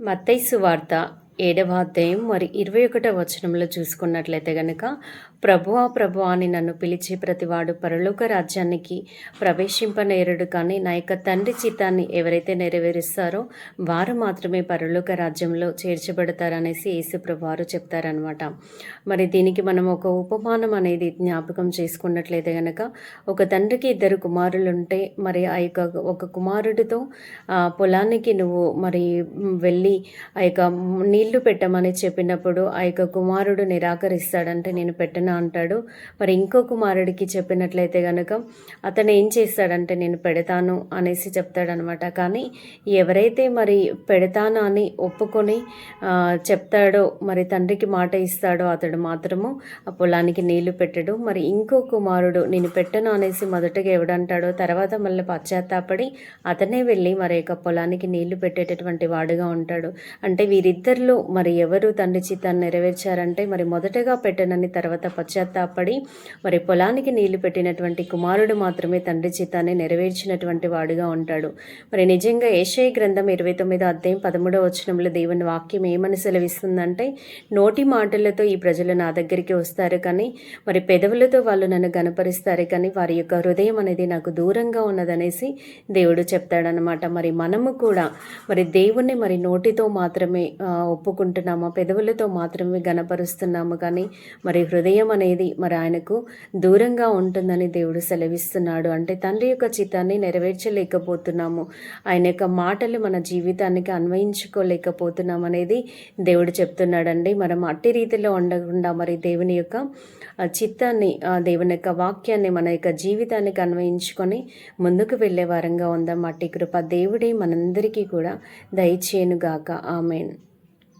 మత్తయి సువార్త 7వ అధ్యాయం 21వ వచనంలో చూసుకున్నట్లయితే గనక, ప్రభువా ప్రభువా అని నన్ను పిలిచే ప్రతివాడు పరలోక రాజ్యానికి ప్రవేశింపనేరడు, కానీ నా యొక్క తండ్రి చిత్తాన్ని ఎవరైతే నెరవేరుస్తారో వారు మాత్రమే పరలోక రాజ్యంలో చేర్చబడతారనేసి యేసు ప్రభువారు చెప్తారనమాట. మరి దీనికి మనం ఒక ఉపమానం అనేది జ్ఞాపకం చేసుకున్నట్లయితే గనక, ఒక తండ్రికి 2 కుమారులుంటే మరి ఆ యొక్క ఒక కుమారుడితో పొలానికి నువ్వు మరి వెళ్ళి ఆ యొక్క నీళ్లు పెట్టమని చెప్పినప్పుడు ఆ యొక్క కుమారుడు నిరాకరిస్తాడంటే నేను పెట్టను అంటాడు. మరి ఇంకో కుమారుడికి చెప్పినట్లయితే కనుక అతను ఏం చేస్తాడంటే నేను పెడతాను అనేసి చెప్తాడనమాట. కానీ ఎవరైతే మరి పెడతాను అని ఒప్పుకొని చెప్తాడో, మరి తండ్రికి మాట ఇస్తాడో అతడు మాత్రము ఆ పొలానికి నీళ్లు పెట్టడు. మరి ఇంకో కుమారుడు నేను పెట్టను అనేసి మొదటగా ఎవడంటాడో తర్వాత మళ్ళీ పశ్చాత్తాపడి అతనే వెళ్ళి మరి యొక్క పొలానికి నీళ్లు పెట్టేటటువంటి వాడుగా ఉంటాడు. అంటే వీరిద్దరిలో మరి ఎవరు తండ్రి చిత్తాన్ని నెరవేర్చారంటే మరి మొదటగా పెట్టనని తర్వాత పశ్చాత్తాపడి మరి పొలానికి నీళ్లు పెట్టినటువంటి కుమారుడు మాత్రమే తండ్రి చిత్తాన్ని నెరవేర్చినటువంటి వాడుగా ఉంటాడు. మరి నిజంగా యెషయా గ్రంథం 29వ అధ్యాయం 13వ వచనంలో దేవుని వాక్యం ఏమని సెలవిస్తుందంటే, నోటి మాటలతో ఈ ప్రజలు నా దగ్గరికి వస్తారు కానీ మరి పెదవులతో వాళ్ళు నన్ను గనపరుస్తారు కానీ వారి యొక్క హృదయం అనేది నాకు దూరంగా ఉన్నదనేసి దేవుడు చెప్తాడనమాట. మరి మనము కూడా మరి దేవుణ్ణి మరి నోటితో మాత్రమే ఒప్పుకుంటున్నామా, పెదవులతో మాత్రమే గనపరుస్తున్నాము కానీ మరి హృదయం అనేది మరి ఆయనకు దూరంగా ఉంటుందని దేవుడు సెలవిస్తున్నాడు. అంటే తండ్రి యొక్క చిత్తాన్ని నెరవేర్చలేకపోతున్నాము, ఆయన యొక్క మాటలు మన జీవితానికి అన్వయించుకోలేకపోతున్నాం అనేది దేవుడు చెప్తున్నాడండి. మనం అట్టి రీతిలో ఉండకుండా మరి దేవుని యొక్క చిత్తాన్ని, దేవుని యొక్క వాక్యాన్ని మన యొక్క జీవితానికి అన్వయించుకొని ముందుకు వెళ్ళే వారంగా ఉందాం. అట్టి కృప దేవుడే మనందరికీ కూడా దయచేయునుగాక. ఆమేన్.